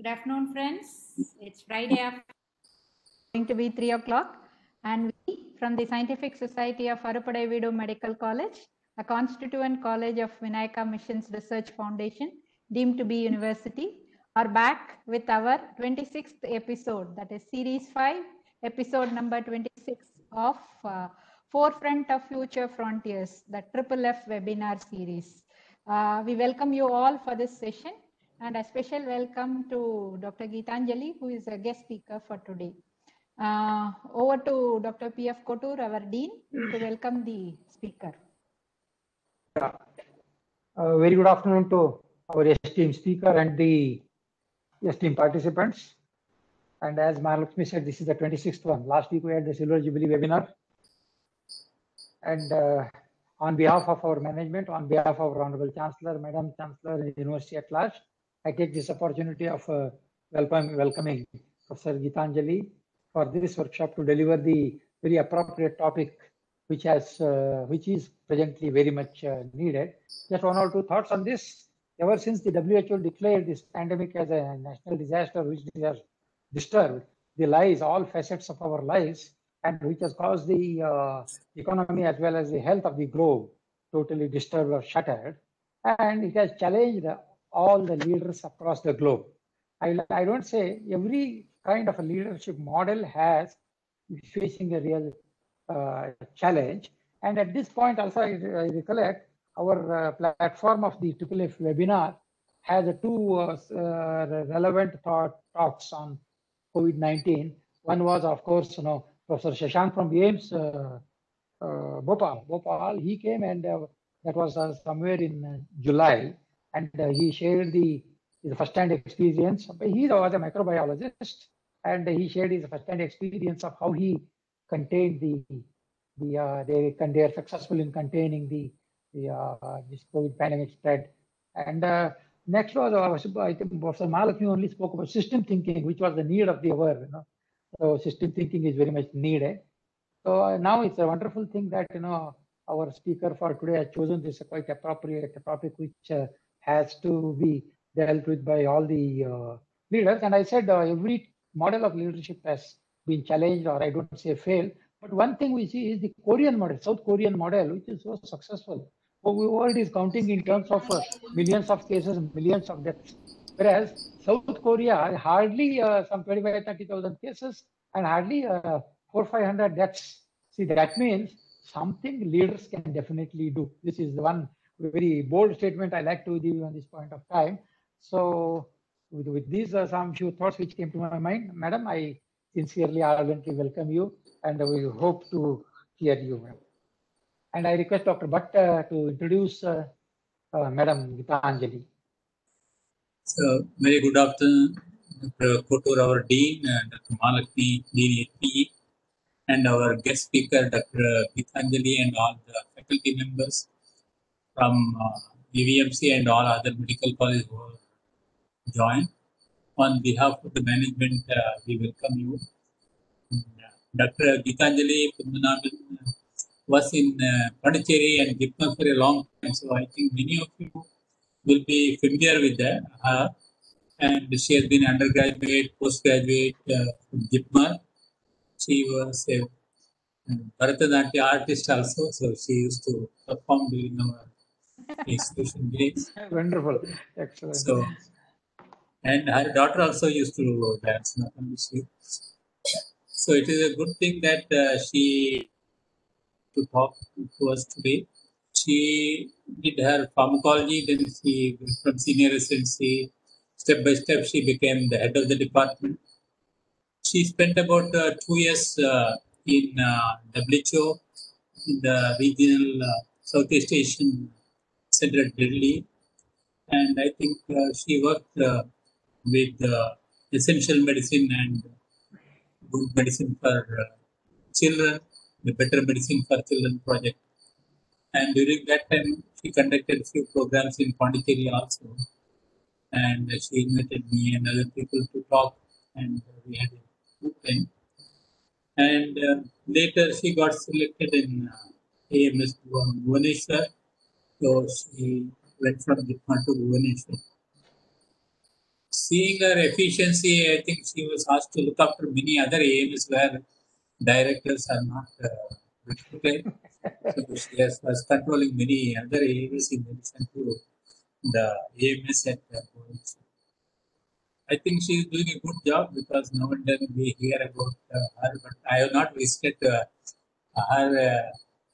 afternoon, friends. It's Friday afternoon, going to be 3 o'clock, and we from the Scientific Society of Arupadavidu Medical College, a constituent college of Vinayaka Missions Research Foundation, deemed to be university, are back with our 26th episode, that is Series 5, episode number 26 of Forefront of Future Frontiers, the Triple F webinar series. We welcome you all for this session, and a special welcome to Dr. Geetanjali, who is a guest speaker for today. Over to Dr. P.F. Kotur, our Dean, to welcome the speaker. Very good afternoon to our esteemed speaker and the esteemed participants. And as Mahalakshmi said, this is the 26th one. Last week we had the Silver Jubilee webinar. And on behalf of our management, on behalf of our Honorable Chancellor, Madam Chancellor, and the University at large, I take this opportunity of welcoming Professor Geetanjali for this workshop to deliver the very appropriate topic, which is presently very much needed. Just one or two thoughts on this. Ever since the WHO declared this pandemic as a national disaster, which has disturbed the lives, all facets of our lives, and which has caused the economy as well as the health of the globe totally disturbed or shattered, and it has challenged all the leaders across the globe. I don't say every kind of a leadership model has facing a real challenge. And at this point also, I recollect our platform of the Triple F webinar has two relevant talks on COVID-19. One was, of course, Professor Shashank from AIIMS, Bhopal. He came, and that was somewhere in July, and he shared the first-hand experience. He was a microbiologist, and he shared his first-hand experience of how he contained they are successful in containing this COVID pandemic spread. And next was, I think Professor Mahalakshmi only spoke about system thinking, which was the need of the hour. So system thinking is very much needed. So now it's a wonderful thing that our speaker for today has chosen this quite appropriate topic, which has to be dealt with by all the leaders. And I said every model of leadership has been challenged, or I don't say failed. But one thing we see is the Korean model, South Korean model, which is so successful. The world is counting in terms of millions of cases, millions of deaths. Whereas South Korea, hardly some 25,000-30,000 cases and hardly 400-500 deaths. See, that means something leaders can definitely do. This is the one very bold statement I like to give you on this point of time. So with these some few thoughts which came to my mind, Madam, I sincerely, ardently welcome you, and we hope to hear you. And I request Dr. Bhatt to introduce Madam Geetanjali. So, very good afternoon, Dr. Kotur, our Dean, Dr. Mahalakshmi, Dean HPE, and our guest speaker, Dr. Geetanjali, and all the faculty members from UVMC and all other medical colleges who have joined. On behalf of the management, we welcome you. Dr. Geetanjali was in Pondicherry and Jipmer for a long time, so I think many of you will be familiar with her. And she has been undergraduate, postgraduate from Jipmer. She was a Bharatanatyam artist also, so she used to perform during our institution days. Wonderful, excellent. So, and her daughter also used to dance, not only she. So it is a good thing that she to talk to us today. She did her pharmacology, then she went from senior residency. Step by step, she became the head of the department. She spent about 2 years in WHO, in the regional Southeast Asian Center at Delhi. And I think she worked with essential medicine and good medicine for children, the Better Medicine for Children project. And during that time, she conducted a few programs in Pondicherry also. And she invited me and other people to talk, and we had a good time. And later, she got selected in AIIMS Bhubaneswar. So she went from Jipmer to Bhubaneswar. seeing her efficiency, I think she was asked to look after many other AMs where directors are not recruited. So she was controlling many other AMs in addition to the AMS at college. I think she is doing a good job because now and then we hear about her, but I have not visited her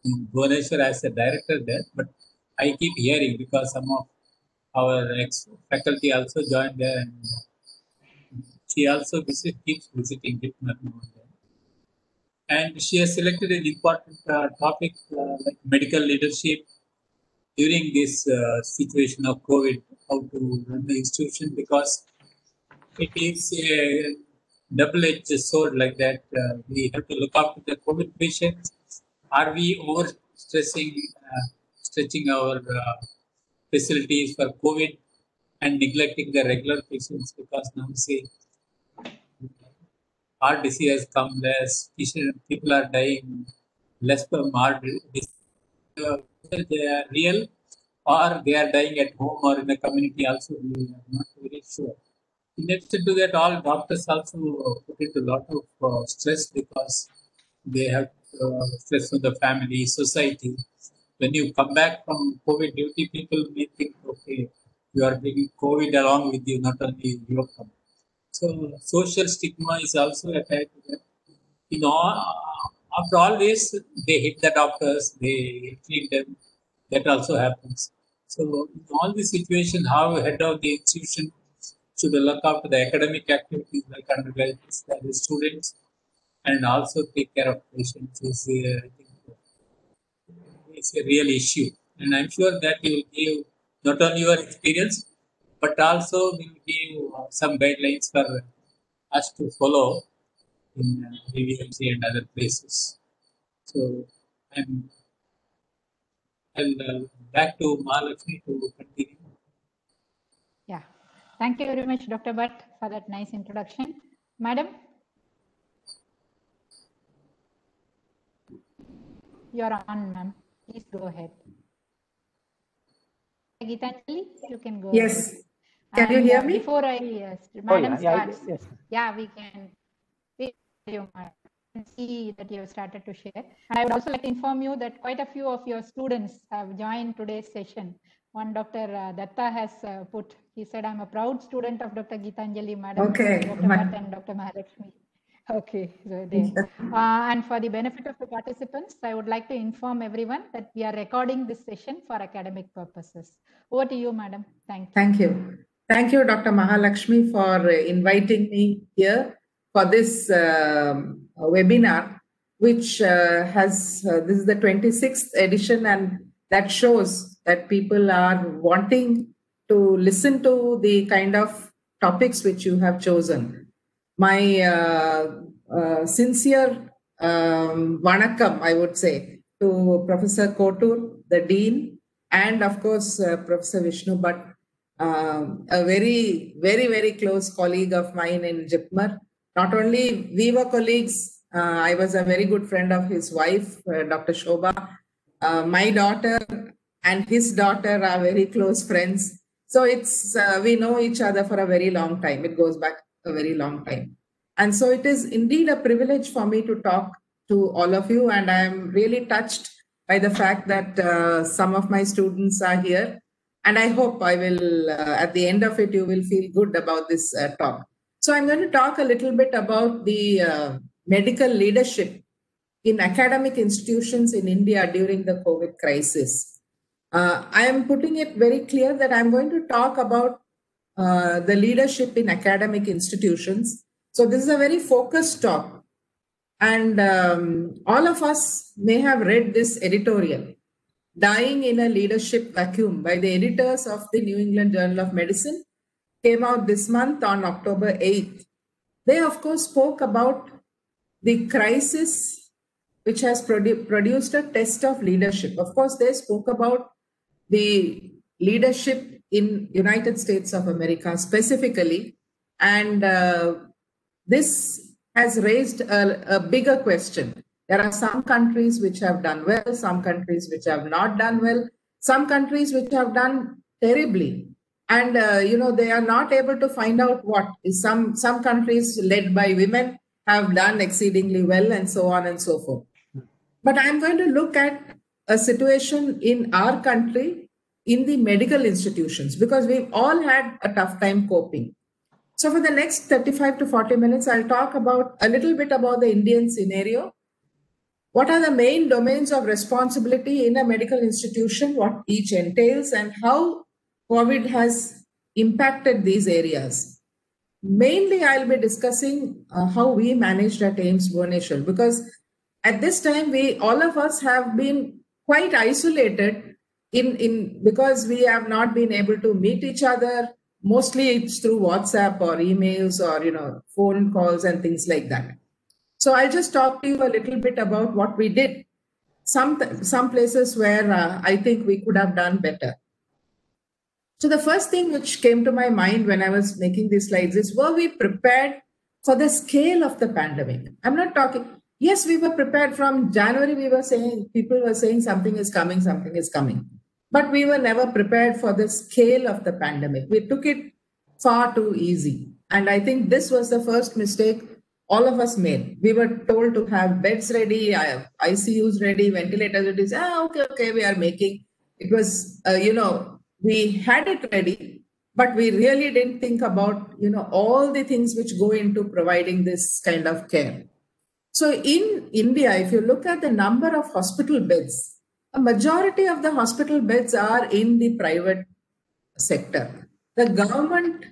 in Bhubaneswar as a director there, but I keep hearing because some of our ex-faculty also joined there, and she also keeps visiting Jipmer now and then. And she has selected an important topic like medical leadership during this situation of COVID, how to run the institution, because it is a double-edged sword like that. We have to look after the COVID patients. Are we stretching our facilities for COVID and neglecting the regular patients? Because now, say, heart disease has come less, people are dying less from heart disease. They are real, or they are dying at home or in the community also. We are not very sure. In addition to that, all doctors also put into a lot of stress because they have stress from the family, society. When you come back from COVID duty, people may think, okay, you are bringing COVID along with you, not only your company. So social stigma is also attached to that. You know, after all this, they hit the doctors, they treat them. That also happens. So in all these situations, how head of the institution should look after the academic activities like undergraduates, students, and also take care of patients is I think it's a real issue. And I'm sure that you will give not only your experience, but also will give some guidelines for us to follow in VVMC and other places. So I'll back to Mahalakshmi to continue. Yeah, thank you very much, Dr. Bhatt, for that nice introduction. Madam, you're on, ma'am. Please go ahead. Gitanjali, you can go Yes. ahead. Can you hear me? Before Madam starts, yes. Yeah, we can hear you, madam. See that you have started to share. And I would also like to inform you that quite a few of your students have joined today's session. One Dr. Datta has put, he said, I'm a proud student of Dr. Gitanjali, madam, Okay. Dr. Bhatt and Dr. Mahalakshmi. Okay, so there. And for the benefit of the participants, I would like to inform everyone that we are recording this session for academic purposes. Over to you, madam. Thank you. Thank you. Thank you, Dr. Mahalakshmi, for inviting me here for this webinar, which has, this is the 26th edition, and that shows that people are wanting to listen to the kind of topics which you have chosen. My sincere vanakkam, I would say, to Professor Kotur, the Dean, and of course, Professor Vishnu Bhatt, a very, very, very close colleague of mine in Jipmer. Not only we were colleagues, I was a very good friend of his wife, Dr. Shobha. My daughter and his daughter are very close friends. So it's we know each other for a very long time. It goes back a very long time. And so it is indeed a privilege for me to talk to all of you. And I'm really touched by the fact that some of my students are here. And I hope I will, at the end of it, you will feel good about this talk. So I'm going to talk a little bit about the medical leadership in academic institutions in India during the COVID crisis. I am putting it very clear that I'm going to talk about the leadership in academic institutions. So this is a very focused talk. And all of us may have read this editorial, Dying in a Leadership Vacuum, by the editors of the New England Journal of Medicine, came out this month on October 8th. They, of course, spoke about the crisis which has produced a test of leadership. Of course, they spoke about the leadership in United States of America specifically. And this has raised a bigger question. There are some countries which have done well, some countries which have not done well, some countries which have done terribly. And they are not able to find out what is some countries led by women have done exceedingly well, and so on and so forth. But I'm going to look at a situation in our country in the medical institutions, because we've all had a tough time coping. So for the next 35 to 40 minutes, I'll talk about a little bit about the Indian scenario. What are the main domains of responsibility in a medical institution, what each entails, and how COVID has impacted these areas. Mainly, I'll be discussing how we managed at AIIMS Bhubaneswar, because at this time, all of us have been quite isolated because we have not been able to meet each other. Mostly it's through WhatsApp or emails or phone calls and things like that. So I'll just talk to you a little bit about what we did. Some places where I think we could have done better. So the first thing which came to my mind when I was making these slides is, were we prepared for the scale of the pandemic? I'm not talking, yes, we were prepared. From January, people were saying something is coming. But we were never prepared for the scale of the pandemic. We took it far too easy. And I think this was the first mistake all of us made. We were told to have beds ready, ICUs ready, ventilators ready. Okay, we are making. It was, we had it ready, but we really didn't think about, all the things which go into providing this kind of care. So in India, if you look at the number of hospital beds, a majority of the hospital beds are in the private sector. The government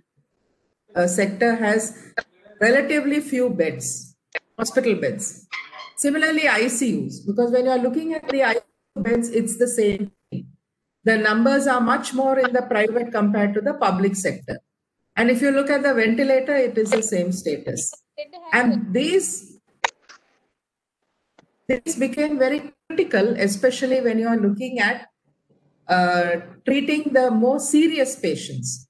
sector has relatively few beds, hospital beds. Similarly, ICUs, because when you're looking at the ICU beds, it's the same thing. The numbers are much more in the private compared to the public sector. And if you look at the ventilator, it is the same status. And this became very critical, especially when you are looking at treating the more serious patients.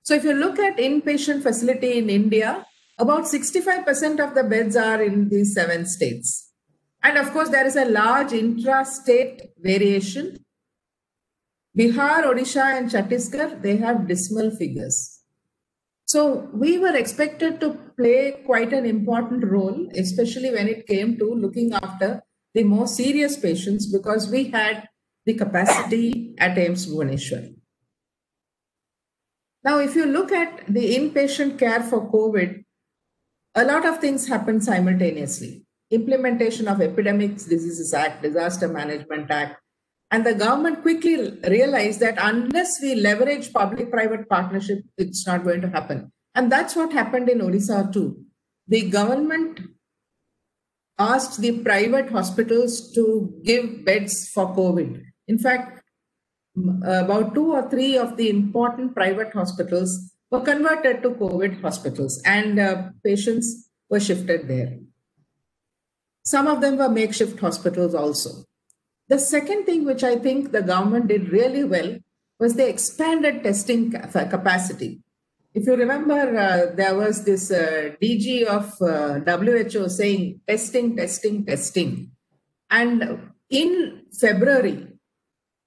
So if you look at inpatient facility in India, about 65% of the beds are in these 7 states. And of course, there is a large intra-state variation. Bihar, Odisha, and Chhattisgarh, they have dismal figures. So we were expected to play quite an important role, especially when it came to looking after the more serious patients, because we had the capacity at AIIMS Bhubaneswar. Now, if you look at the inpatient care for COVID, a lot of things happened simultaneously. Implementation of Epidemics Diseases Act, Disaster Management Act, and the government quickly realized that unless we leverage public-private partnership, it's not going to happen. And that's what happened in Odisha too. The government asked the private hospitals to give beds for COVID. In fact, about 2 or 3 of the important private hospitals were converted to COVID hospitals, and patients were shifted there. Some of them were makeshift hospitals also. The second thing which I think the government did really well was they expanded testing capacity. If you remember, there was this DG of WHO saying testing. And in February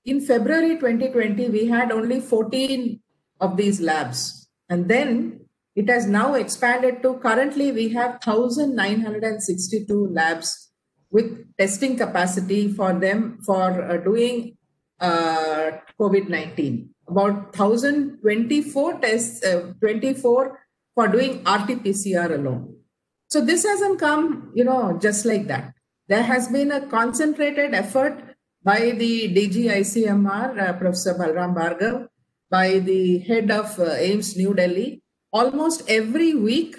2020, we had only 14 of these labs. And then it has now expanded to, currently we have 1,962 labs with testing capacity for them for doing COVID-19. About 1,024 tests, 24 for doing RT-PCR alone. So this hasn't come, just like that. There has been a concentrated effort by the DG ICMR, Professor Balram Bhargav, by the head of AIIMS New Delhi. Almost every week,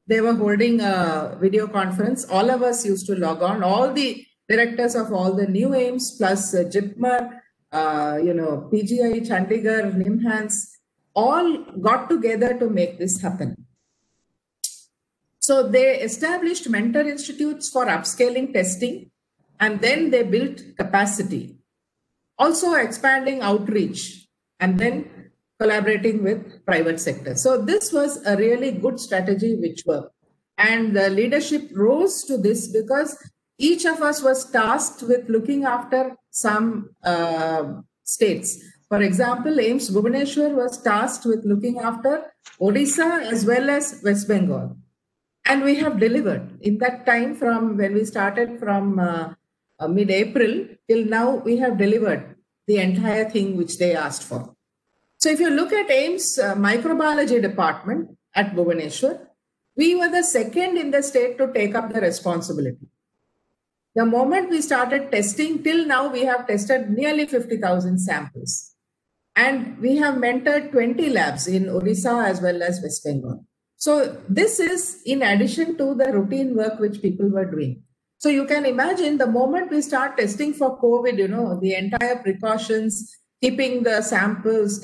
they were holding a video conference. All of us used to log on. All the directors of all the new AIIMS plus JIPMER, PGI, Chandigarh, NIMHANS, all got together to make this happen. So they established mentor institutes for upscaling testing, and then they built capacity. Also expanding outreach, and then collaborating with private sector. So this was a really good strategy which worked. And the leadership rose to this because each of us was tasked with looking after some states. For example, AIIMS Bhubaneswar was tasked with looking after Odisha as well as West Bengal. And we have delivered. In that time, from when we started from mid-April till now, we have delivered the entire thing which they asked for. So if you look at AIIMS microbiology department at Bhubaneswar, we were the second in the state to take up the responsibility. The moment we started testing, till now we have tested nearly 50,000 samples. And we have mentored 20 labs in Odisha as well as West Bengal. So this is in addition to the routine work which people were doing. So you can imagine the moment we start testing for COVID, the entire precautions, keeping the samples,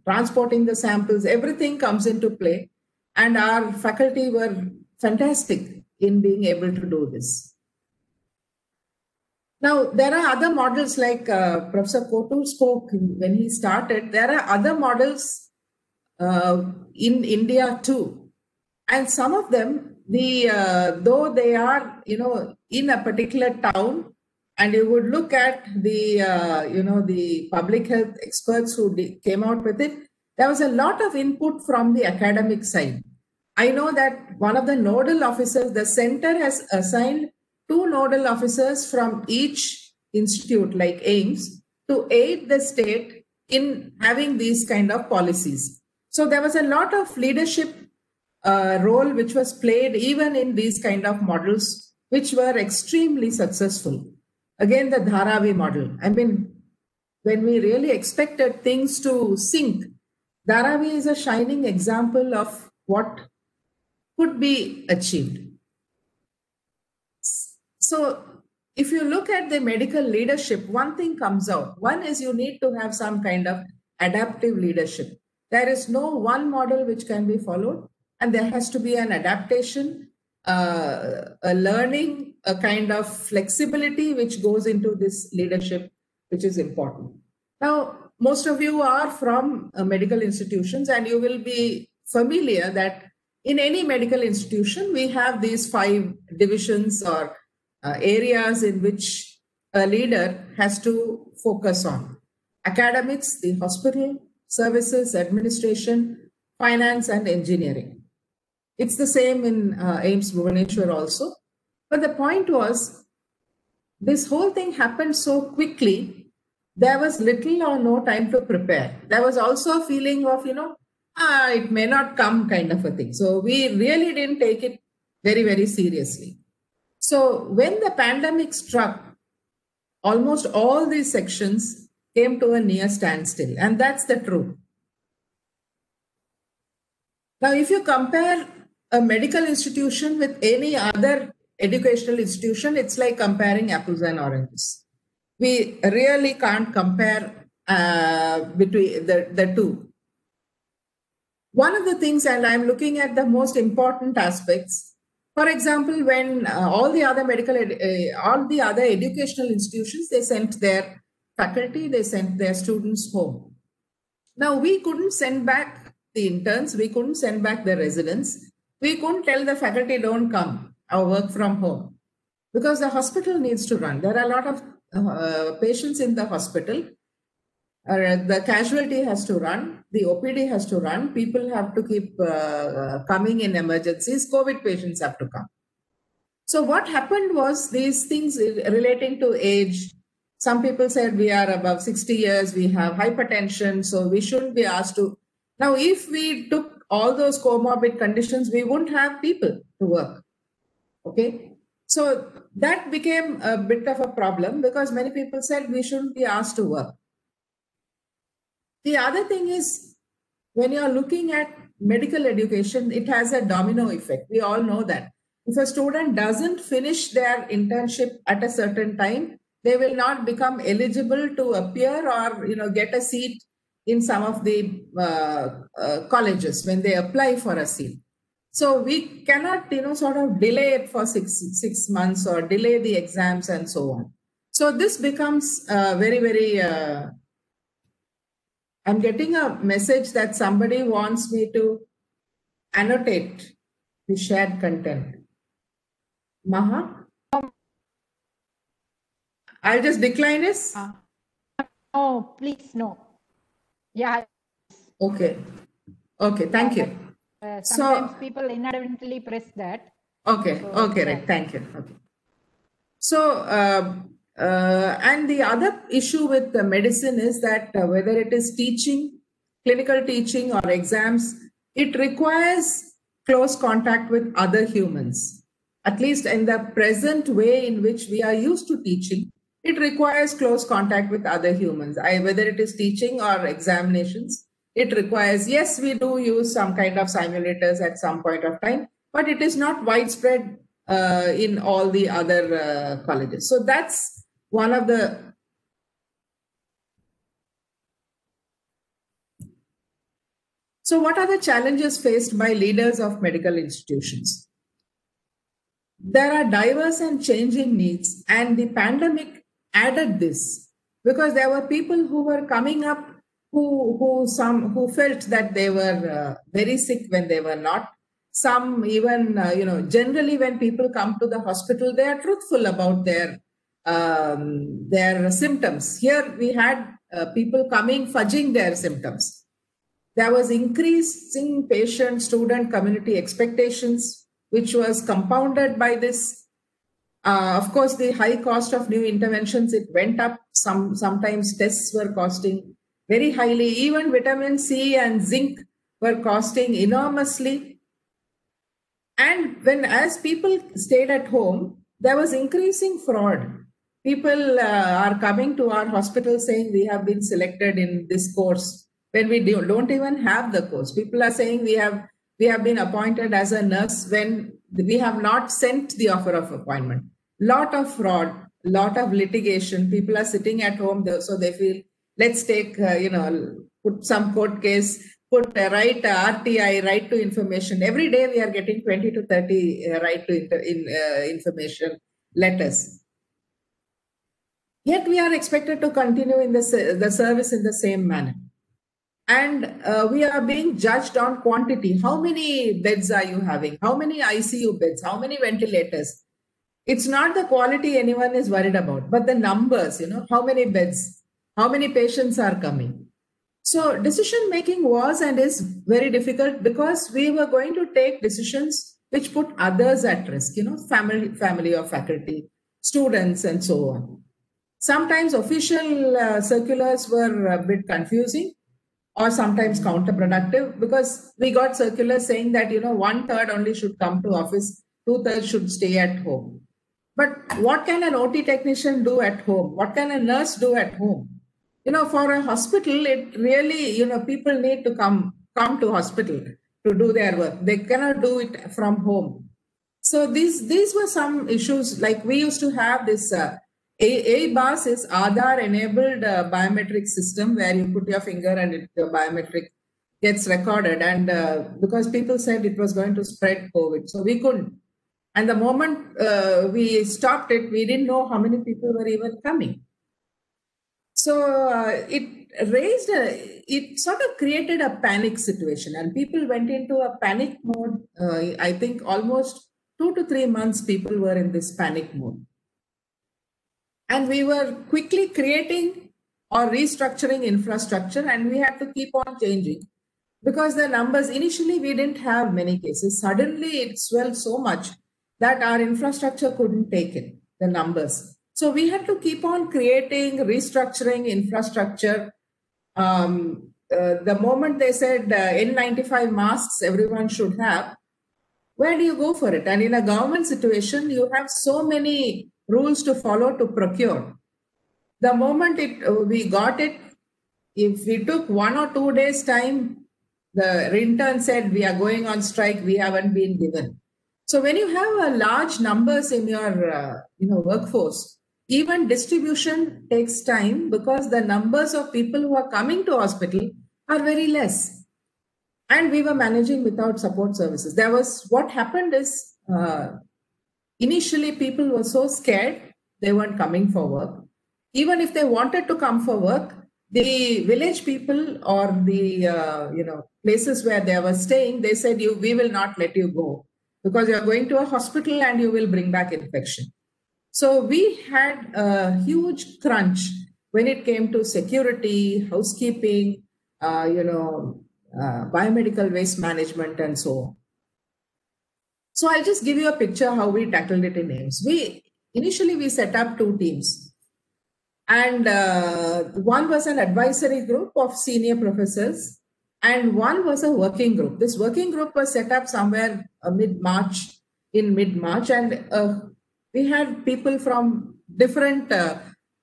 transporting the samples, everything comes into play. And our faculty were fantastic in being able to do this. Now, there are other models like Professor Kotur spoke when he started. There are other models in India too. And some of them, though they are, in a particular town, and you would look at the public health experts who came out with it, there was a lot of input from the academic side. I know that one of the nodal officers, the center has assigned 2 nodal officers from each institute like AIIMS to aid the state in having these kind of policies. So there was a lot of leadership role which was played even in these kind of models, which were extremely successful. Again, the Dharavi model. I mean, when we really expected things to sink, Dharavi is a shining example of what could be achieved. So if you look at the medical leadership, one thing comes out. One is you need to have some kind of adaptive leadership. There is no one model which can be followed, and there has to be an adaptation, a learning, a kind of flexibility which goes into this leadership, which is important. Now, most of you are from medical institutions, and you will be familiar that in any medical institution, we have these 5 divisions or areas in which a leader has to focus on. Academics, the hospital, services, administration, finance, and engineering. It's the same in AIIMS Bhubaneswar also. But the point was, this whole thing happened so quickly, there was little or no time to prepare. There was also a feeling of, it may not come kind of a thing. So we really didn't take it very, very seriously. So when the pandemic struck, almost all these sections came to a near standstill, and that's the truth. Now, if you compare a medical institution with any other educational institution, it's like comparing apples and oranges. We really can't compare between the two. One of the things, and I'm looking at the most important aspects, for example, when all the other educational institutions, they sent their faculty, they sent their students home. Now, we couldn't send back the interns, we couldn't send back the residents, we couldn't tell the faculty don't come or work from home, because the hospital needs to run. There are a lot of patients in the hospital. The casualty has to run, the OPD has to run, people have to keep coming in emergencies, COVID patients have to come. So what happened was these things relating to age. Some people said we are above 60 years, we have hypertension, so we shouldn't be asked to. Now, if we took all those comorbid conditions, we wouldn't have people to work. Okay. So that became a bit of a problem because many people said we shouldn't be asked to work. The other thing is, when you're looking at medical education, it has a domino effect. We all know that. If a student doesn't finish their internship at a certain time, they will not become eligible to appear or get a seat in some of the colleges when they apply for a seat. So we cannot sort of delay it for six months or delay the exams and so on. So this becomes very, very I'm getting a message that somebody wants me to annotate the shared content. Maha? I'll just decline this. Oh, please no. Yeah. Okay. Okay, thank you. Sometimes people inadvertently press that. Okay, So, okay, right. Thank you. Okay. So, and the other issue with the medicine is that whether it is teaching, clinical teaching, or exams, it requires close contact with other humans. At least in the present way in which we are used to teaching, it requires close contact with other humans. Whether it is teaching or examinations, it requires, yes, we do use some kind of simulators at some point of time, but it is not widespread in all the other colleges. So that's one of the So what are the challenges faced by leaders of medical institutions? There are diverse and changing needs, and the pandemic added this because there were people who were coming up who felt that they were very sick when they were not. Some even generally when people come to the hospital, they are truthful about their symptoms. Here we had people coming fudging their symptoms. There was increasing patient, student, community expectations, which was compounded by this. Of course, the high cost of new interventions, it went up. Sometimes tests were costing very highly. Even vitamin C and zinc were costing enormously. And as people stayed at home, there was increasing fraud. People are coming to our hospital saying we have been selected in this course when we don't even have the course. People are saying we have been appointed as a nurse when we have not sent the offer of appointment. Lot of fraud, lot of litigation. People are sitting at home, so they feel, let's take, put some court case, put right RTI, right to information. Every day we are getting 20 to 30 right to information letters. Yet we are expected to continue in the service in the same manner. And we are being judged on quantity. How many beds are you having? How many ICU beds? How many ventilators? It's not the quality anyone is worried about, but the numbers, how many beds, how many patients are coming. So decision making was and is very difficult because we were going to take decisions which put others at risk, family or faculty, students, and so on. Sometimes official circulars were a bit confusing or sometimes counterproductive because we got circulars saying that, 1/3 only should come to office, 2/3 should stay at home. But what can an OT technician do at home? What can a nurse do at home? For a hospital, it really, people need to come to hospital to do their work. They cannot do it from home. So these were some issues. Like we used to have this ABAS is Aadhaar enabled biometric system where you put your finger and the biometric gets recorded. And because people said it was going to spread COVID, so we couldn't. And the moment we stopped it, we didn't know how many people were even coming. So it sort of created a panic situation, and people went into a panic mode. I think almost 2 to 3 months people were in this panic mode. And we were quickly creating or restructuring infrastructure, and we had to keep on changing because the numbers, initially we didn't have many cases. Suddenly it swelled so much that our infrastructure couldn't take it, the numbers. So we had to keep on creating, restructuring infrastructure. The moment they said N95 masks everyone should have, where do you go for it? And in a government situation, you have so many rules to follow to procure. The moment we got it, if we took 1 or 2 days time, the intern said we are going on strike, we haven't been given. So when you have a large numbers in your workforce, even distribution takes time because the numbers of people who are coming to hospital are very less. And we were managing without support services. What happened is initially people were so scared, they weren't coming for work. Even if they wanted to come for work, the village people or the places where they were staying, they said, we will not let you go because you're going to a hospital and you will bring back infection. So we had a huge crunch when it came to security, housekeeping, biomedical waste management, and so on. So I'll just give you a picture how we tackled it in AIIMS. Initially we set up 2 teams, and one was an advisory group of senior professors, and one was a working group. This working group was set up somewhere mid-March, and we had people from different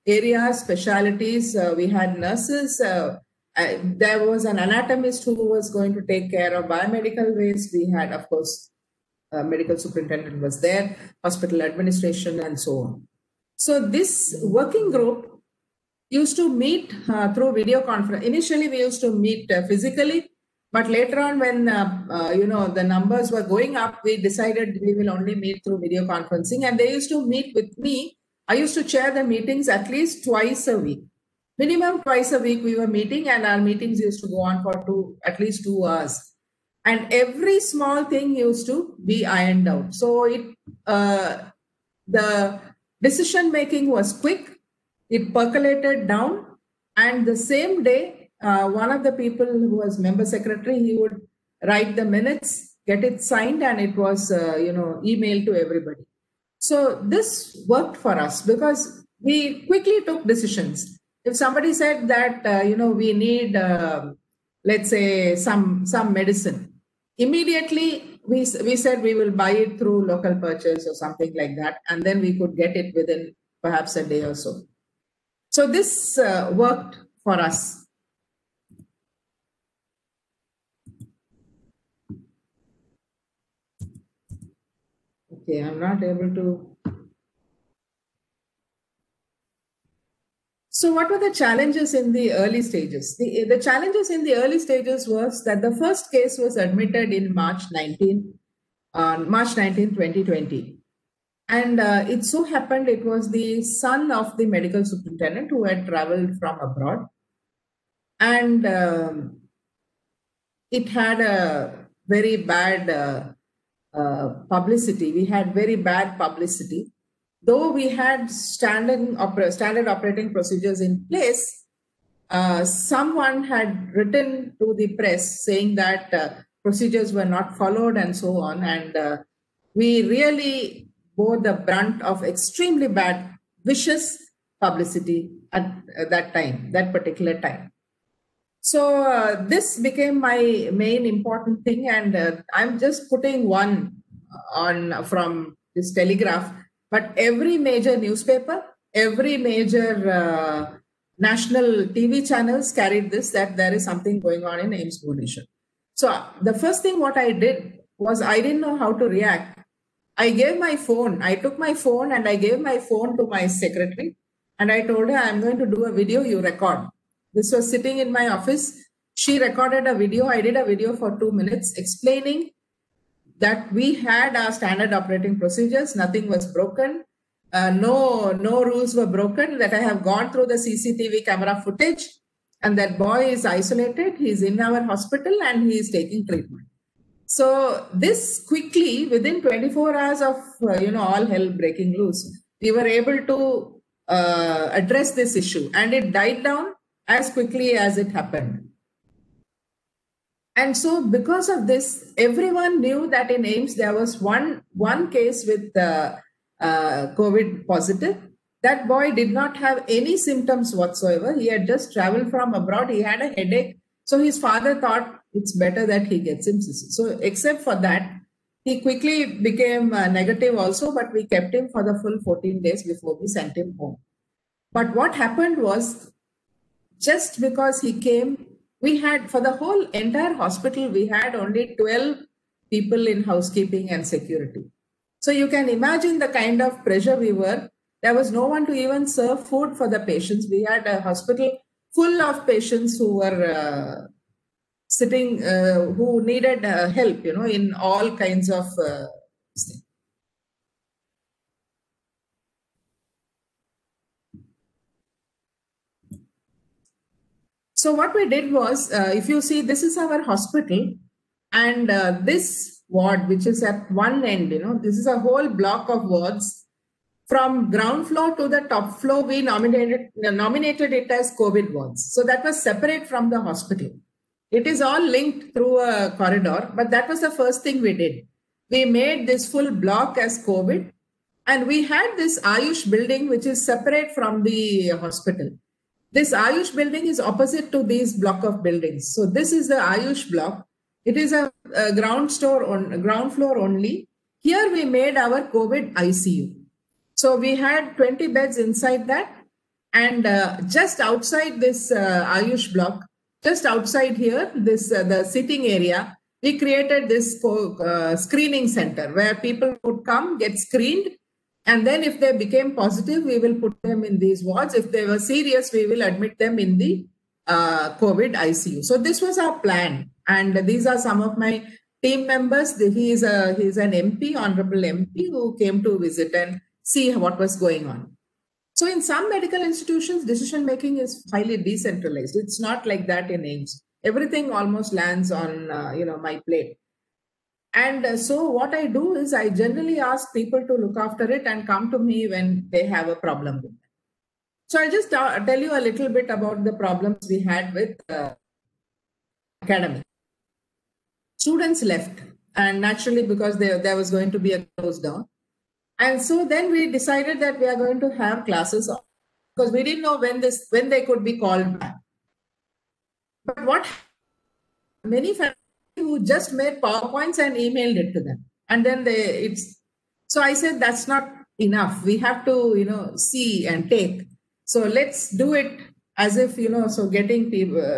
areas, specialities. We had nurses. There was an anatomist who was going to take care of biomedical waste. We had, of course, medical superintendent was there, hospital administration, and so on. So this working group used to meet through video conference. Initially, we used to meet physically, but later on, when the numbers were going up, we decided we will only meet through video conferencing. And they used to meet with me. I used to chair the meetings at least twice a week. Minimum twice a week we were meeting, and our meetings used to go on for at least 2 hours. And every small thing used to be ironed out. So the decision making was quick. It percolated down, and the same day, one of the people who was member secretary, he would write the minutes, get it signed, and it was emailed to everybody. So this worked for us because we quickly took decisions. If somebody said that we need, let's say, some medicine, immediately we said we will buy it through local purchase or something like that, and then we could get it within perhaps a day or so. So this worked for us. Okay, I'm not able to. So what were the challenges in the early stages? The challenges in the early stages was that the first case was admitted in March 19, 2020. And it so happened it was the son of the medical superintendent who had traveled from abroad. And it had a very bad publicity. We had very bad publicity. Though we had standard operating procedures in place, someone had written to the press saying that procedures were not followed and so on. And we really bore the brunt of extremely bad, vicious publicity at that particular time. So this became my main important thing. And I'm just putting one on from this Telegraph. But every major newspaper, every major national TV channels carried this, that there is something going on in AIIMS Bhubaneswar. So the first thing what I did was I didn't know how to react. I gave my phone. I took my phone and I gave my phone to my secretary. And I told her, I'm going to do a video, you record. This was sitting in my office. She recorded a video. I did a video for 2 minutes explaining that we had our standard operating procedures, nothing was broken, no rules were broken, that I have gone through the CCTV camera footage, and that boy is isolated, he's in our hospital and he is taking treatment. So this quickly, within 24 hours of, all hell breaking loose, we were able to address this issue, and it died down as quickly as it happened. And so because of this, everyone knew that in AIIMS, there was one case with COVID positive. That boy did not have any symptoms whatsoever. He had just traveled from abroad. He had a headache. So his father thought it's better that he gets him. So except for that, he quickly became negative also, but we kept him for the full 14 days before we sent him home. But what happened was, just because he came, we had, for the whole entire hospital, we had only 12 people in housekeeping and security. So you can imagine the kind of pressure we were. There was no one to even serve food for the patients. We had a hospital full of patients who were sitting, who needed help, in all kinds of things. So what we did was, if you see, this is our hospital, and this ward, which is at one end, this is a whole block of wards from ground floor to the top floor, we nominated it as COVID wards. So that was separate from the hospital. It is all linked through a corridor, but that was the first thing we did. We made this full block as COVID, and we had this Ayush building, which is separate from the hospital. This Ayush building is opposite to these block of buildings. So this is the Ayush block. It is a ground floor only. Here we made our COVID ICU. So we had 20 beds inside that, and just outside this Ayush block, just outside here, this the sitting area, we created this screening center where people would come, get screened, and then if they became positive, we will put them in these wards. If they were serious, we will admit them in the COVID ICU. So this was our plan, and these are some of my team members. He's an MP, honorable MP, who came to visit and see what was going on. So in some medical institutions, decision making is highly decentralized. It's not like that in AIIMS. Everything almost lands on my plate. And so what I do is I generally ask people to look after it and come to me when they have a problem with it. So I'll just tell you a little bit about the problems we had with academy. Students left, and naturally because there was going to be a close down. And so then we decided that we are going to have classes on, because we didn't know when they could be called back. But what many families who just made PowerPoints and emailed it to them, and then so I said that's not enough. We have to see and take. So let's do it as if so getting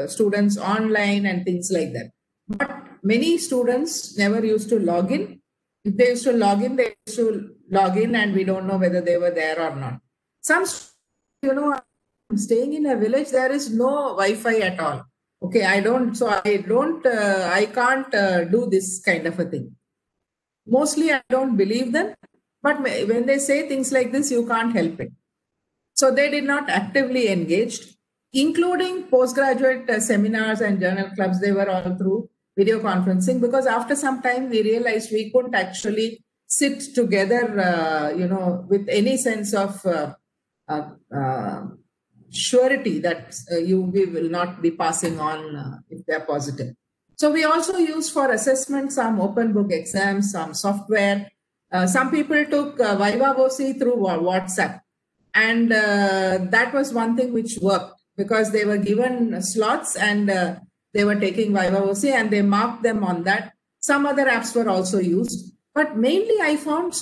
students online and things like that. But many students never used to log in. If they used to log in, they used to log in, and we don't know whether they were there or not. Some, I'm staying in a village, there is no Wi-Fi at all. Okay, I can't do this kind of a thing. Mostly I don't believe them, but when they say things like this, you can't help it. So they did not actively engage, including postgraduate seminars and journal clubs. They were all through video conferencing, because after some time we realized we couldn't actually sit together, with any sense of surety that we will not be passing on if they're positive. So we also used for assessment some open book exams, some software. Some people took Viva Voce through WhatsApp, and that was one thing which worked, because they were given slots and they were taking Viva Voce and they marked them on that. Some other apps were also used, but mainly I found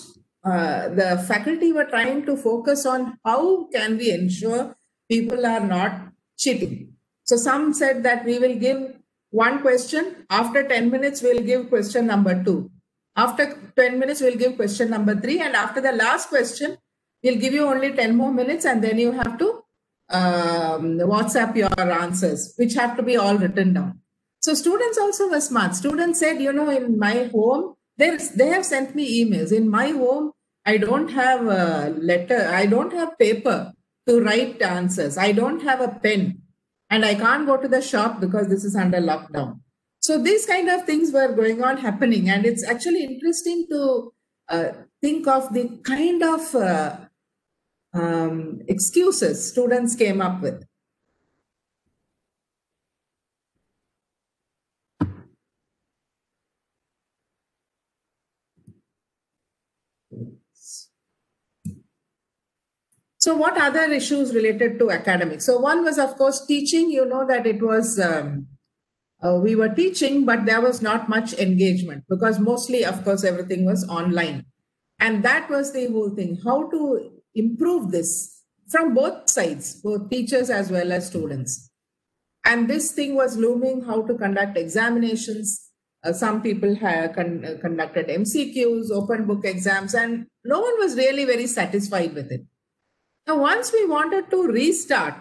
the faculty were trying to focus on how can we ensure people are not cheating. So some said that we will give one question, after 10 minutes we'll give question number 2. After 10 minutes we'll give question number 3, and after the last question we'll give you only 10 more minutes, and then you have to WhatsApp your answers, which have to be all written down. So students also were smart. Students said, in my home, they have sent me emails. In my home, I don't have a letter. I don't have paper to write answers. I don't have a pen, and I can't go to the shop because this is under lockdown. So these kind of things were happening. And it's actually interesting to think of the kind of excuses students came up with. So what other issues related to academics? So one was, of course, teaching. That it was, we were teaching, but there was not much engagement, because mostly, of course, everything was online. And that was the whole thing, how to improve this from both sides, both teachers as well as students. And this thing was looming, how to conduct examinations. Some people have conducted MCQs, open book exams, and no one was really very satisfied with it. Now, once we wanted to restart,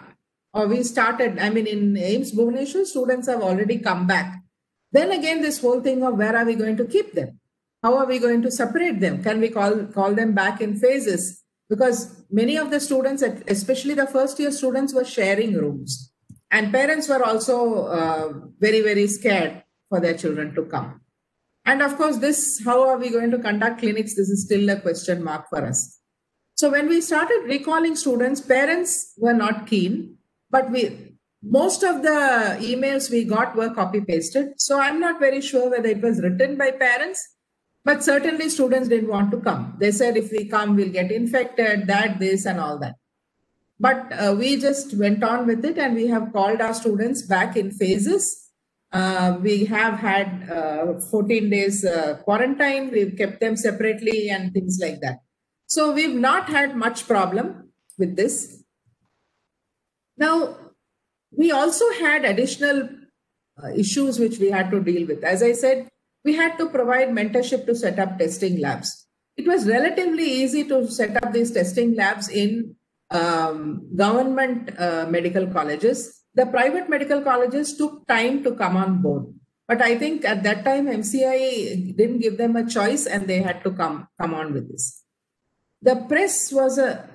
or we started, in AIIMS Bhubaneswar, students have already come back. Then again, this whole thing of where are we going to keep them? How are we going to separate them? Can we call them back in phases? Because many of the students, especially the first year students, were sharing rooms. And parents were also very, very scared for their children to come. And of course, how are we going to conduct clinics? This is still a question mark for us. So when we started recalling students, parents were not keen, but most of the emails we got were copy pasted. So I'm not very sure whether it was written by parents, but certainly students didn't want to come. They said, if we come, we'll get infected, this and all that. But we just went on with it, and we have called our students back in phases. We have had 14 days quarantine. We've kept them separately and things like that. So we've not had much problem with this. Now, we also had additional issues which we had to deal with. As I said, we had to provide mentorship to set up testing labs. It was relatively easy to set up these testing labs in government medical colleges. The private medical colleges took time to come on board. But I think at that time, MCI didn't give them a choice, and they had to come on with this. The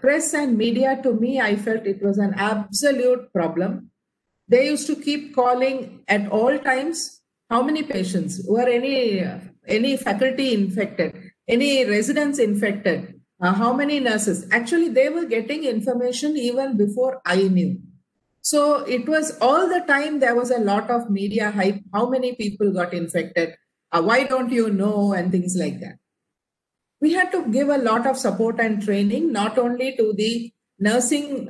press and media, to me, I felt it was an absolute problem. They used to keep calling at all times. How many patients? Were any faculty infected? Any residents infected? How many nurses? Actually, they were getting information even before I knew. So it was all the time there was a lot of media hype. How many people got infected? Why don't you know? And things like that. We had to give a lot of support and training, not only to the nursing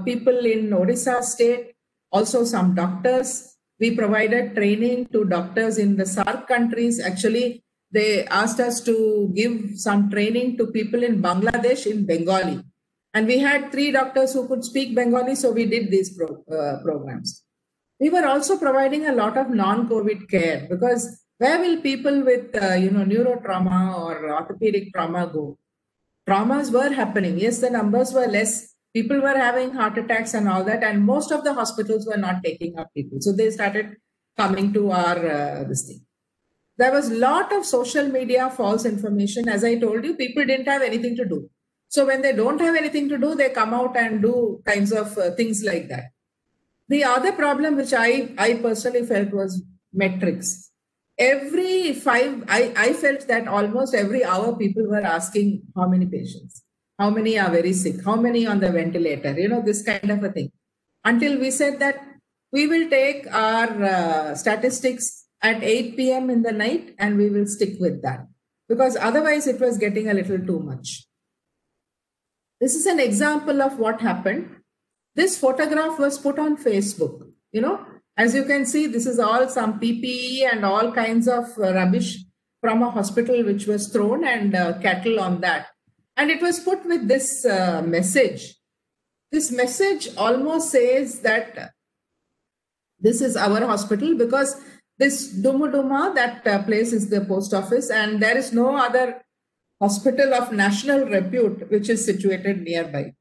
people in Odisha state, also some doctors. We provided training to doctors in the SAARC countries. Actually, they asked us to give some training to people in Bangladesh in Bengali. And we had 3 doctors who could speak Bengali, so we did these programs. We were also providing a lot of non-COVID care, because where will people with neurotrauma or orthopedic trauma go? Traumas were happening. Yes, the numbers were less. People were having heart attacks and all that, and most of the hospitals were not taking up people. So they started coming to our this thing. There was a lot of social media false information. As I told you, people didn't have anything to do. So when they don't have anything to do, they come out and do kinds of things like that. The other problem which I personally felt was metrics. I felt that almost every hour people were asking how many patients, how many are very sick, how many on the ventilator, this kind of a thing. Until we said that we will take our statistics at 8 p.m. in the night, and we will stick with that, because otherwise it was getting a little too much. This is an example of what happened. This photograph was put on Facebook. As you can see, this is all some PPE and all kinds of rubbish from a hospital which was thrown, and cattle on that. And it was put with this message. This message almost says that this is our hospital, because this Dumuduma, that place is the post office, and there is no other hospital of national repute which is situated nearby.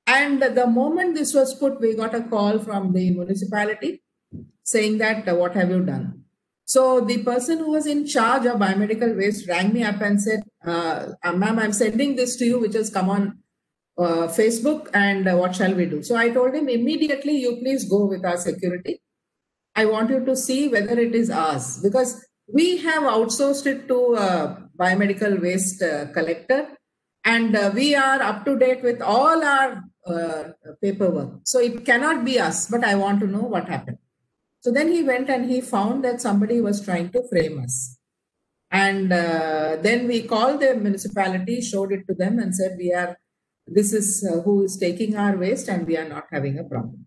And the moment this was put, we got a call from the municipality saying that, what have you done? So the person who was in charge of biomedical waste rang me up and said, ma'am, I'm sending this to you, which has come on Facebook, and what shall we do? So I told him, immediately, you please go with our security. I want you to see whether it is ours, because we have outsourced it to a biomedical waste collector, and we are up to date with all our paperwork. So it cannot be us, but I want to know what happened. So then he went and he found that somebody was trying to frame us. And then we called the municipality, showed it to them, and said, this is who is taking our waste, and we are not having a problem.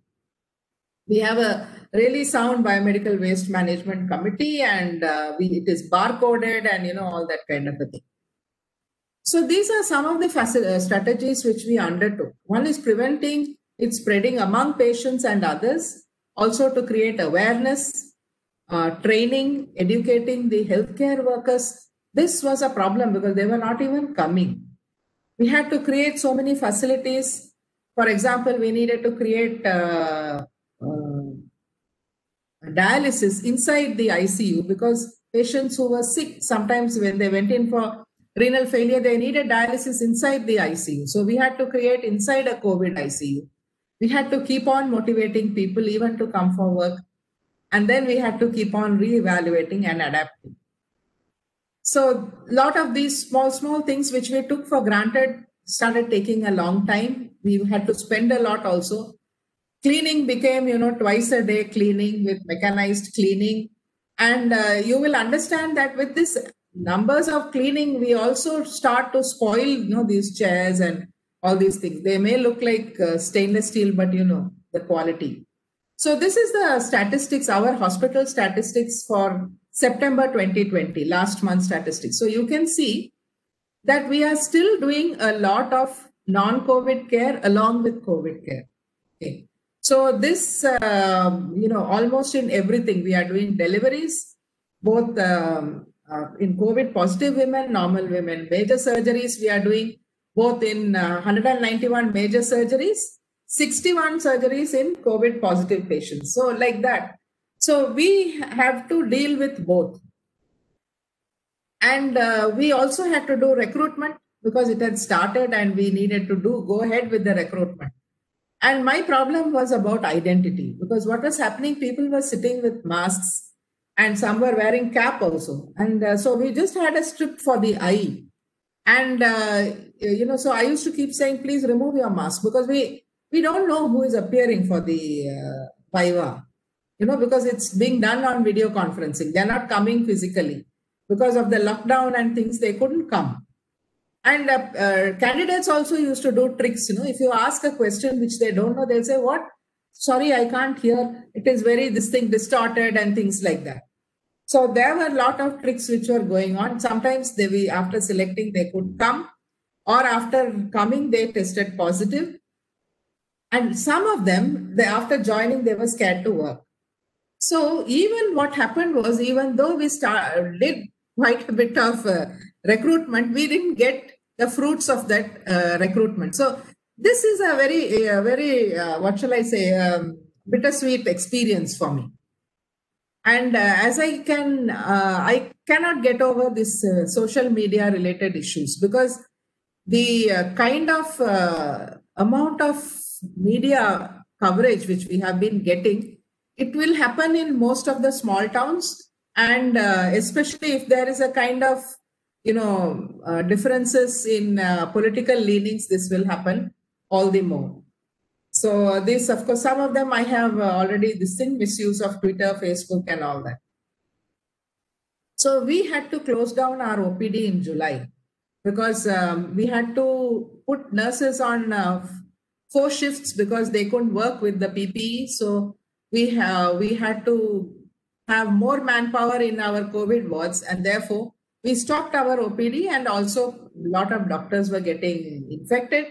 We have a really sound biomedical waste management committee, and it is barcoded and all that kind of a thing. So these are some of the strategies which we undertook. One is preventing it spreading among patients and others, also to create awareness, training, educating the healthcare workers. This was a problem because they were not even coming. We had to create so many facilities. For example, we needed to create dialysis inside the ICU, because patients who were sick, sometimes when they went in for renal failure, they needed dialysis inside the ICU. So we had to create inside a COVID ICU. We had to keep on motivating people even to come for work. And then we had to keep on re-evaluating and adapting. So a lot of these small things which we took for granted started taking a long time. We had to spend a lot also. Cleaning became, twice a day cleaning with mechanized cleaning. And you will understand that with this numbers of cleaning, we also start to spoil, these chairs and all these things. They may look like stainless steel, but the quality. So this is the statistics, our hospital statistics for September 2020, last month statistics. So you can see that we are still doing a lot of non-COVID care along with COVID care. Okay. So this, almost in everything, we are doing deliveries, both in COVID positive women, normal women, major surgeries we are doing, both in 191 major surgeries, 61 surgeries in COVID positive patients. So like that. So we have to deal with both. And we also had to do recruitment because it had started and we needed to go ahead with the recruitment. And my problem was about identity, because what was happening, people were sitting with masks and some were wearing cap also. And so we just had a strip for the eye. And, so I used to keep saying, please remove your mask, because we don't know who is appearing for the Viva, because it's being done on video conferencing. They're not coming physically. Because of the lockdown and things, they couldn't come. And candidates also used to do tricks. If you ask a question which they don't know, they'll say, what? Sorry, I can't hear. It is this thing distorted and things like that. So there were a lot of tricks which were going on. Sometimes after selecting, they could come, or after coming, they tested positive. And some of them, after joining, they were scared to work. So even what happened was, even though we did quite a bit of recruitment, we didn't get the fruits of that recruitment. So this is a very, what shall I say, bittersweet experience for me. And as I cannot get over this social media related issues, because the kind of amount of media coverage which we have been getting, it will happen in most of the small towns. And especially if there is a kind of, differences in political leanings, this will happen all the more. So this, of course, some of them I have already misuse of Twitter, Facebook and all that. So we had to close down our OPD in July because we had to put nurses on 4 shifts because they couldn't work with the PPE. So we had to have more manpower in our COVID wards, and therefore we stopped our OPD, and also a lot of doctors were getting infected.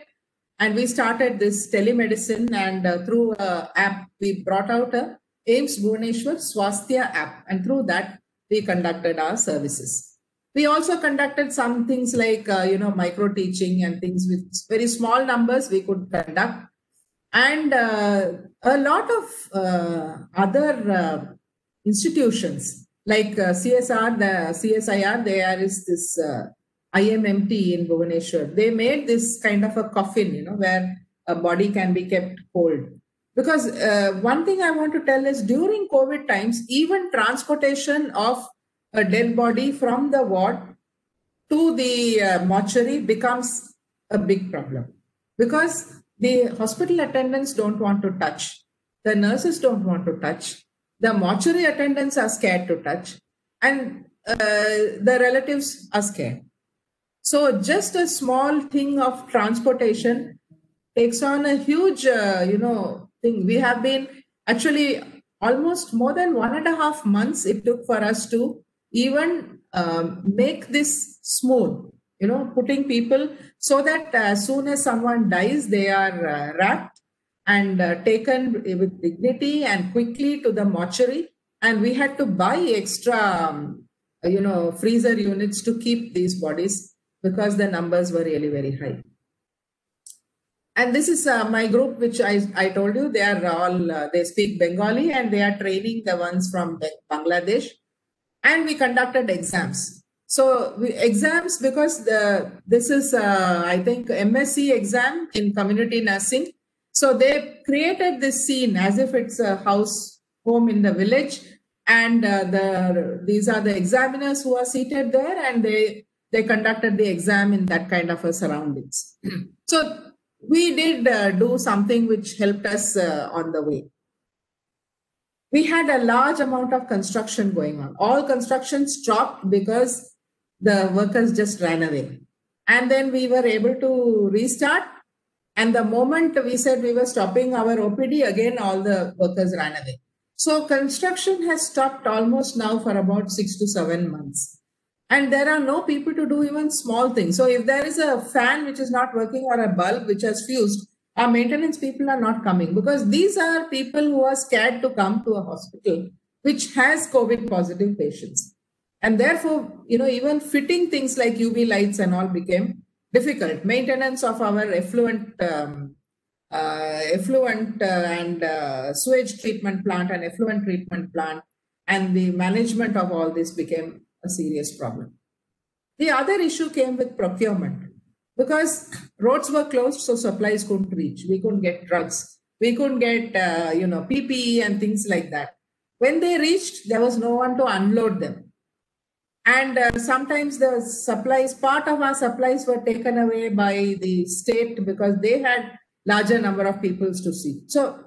And we started this telemedicine, and through an app, we brought out a AIIMS Bhubaneswar Swasthya app, and through that, we conducted our services. We also conducted some things like, micro teaching and things with very small numbers we could conduct. And a lot of other institutions like CSIR, there is this IMMT in Bhubaneswar. They made this kind of a coffin, where a body can be kept cold. Because one thing I want to tell is, during COVID times, even transportation of a dead body from the ward to the mortuary becomes a big problem. Because the hospital attendants don't want to touch, the nurses don't want to touch, the mortuary attendants are scared to touch, and the relatives are scared. So just a small thing of transportation takes on a huge, thing. We have been actually almost more than 1.5 months it took for us to even make this smooth, putting people so that as soon as someone dies, they are wrapped and taken with dignity and quickly to the mortuary. And we had to buy extra, freezer units to keep these bodies because the numbers were really very high. And this is my group, which I told you, they are all, they speak Bengali, and they are training the ones from Bangladesh. And we conducted exams. So exams, because this is, I think, MSc exam in community nursing. So they created this scene as if it's a home in the village. And these are the examiners who are seated there, and they they conducted the exam in that kind of a surroundings. So we did do something which helped us on the way. We had a large amount of construction going on. All construction stopped because the workers just ran away. And then we were able to restart. And the moment we said we were stopping our OPD, again, all the workers ran away. So construction has stopped almost now for about 6 to 7 months. And there are no people to do even small things. So if there is a fan which is not working or a bulb which has fused, our maintenance people are not coming, because these are people who are scared to come to a hospital which has COVID positive patients. And therefore, even fitting things like UV lights and all became difficult. Maintenance of our effluent and sewage treatment plant and effluent treatment plant and the management of all this became a serious problem. The other issue came with procurement, because roads were closed, so supplies couldn't reach. We couldn't get drugs. We couldn't get, PPE and things like that. When they reached, there was no one to unload them. And sometimes the supplies, part of our supplies were taken away by the state because they had larger number of peoples to see. So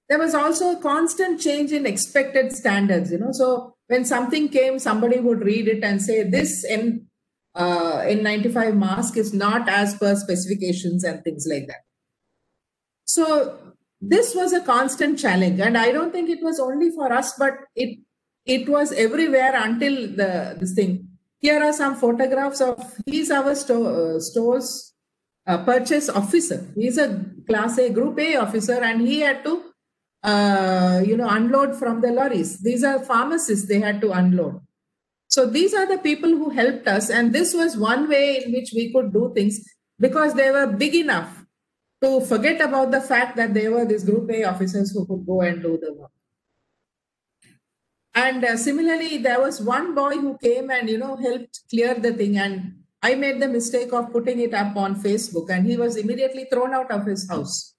there was also a constant change in expected standards, So when something came, somebody would read it and say, this N95 mask is not as per specifications and things like that. So this was a constant challenge. And I don't think it was only for us, but it was everywhere until this thing. Here are some photographs of, he's our store's purchase officer. He's a class A, group A officer, and he had to, unload from the lorries. These are pharmacists they had to unload. So these are the people who helped us. And this was one way in which we could do things, because they were big enough to forget about the fact that they were these group A officers who could go and do the work. And similarly, there was one boy who came and, helped clear the thing. And I made the mistake of putting it up on Facebook, and he was immediately thrown out of his house.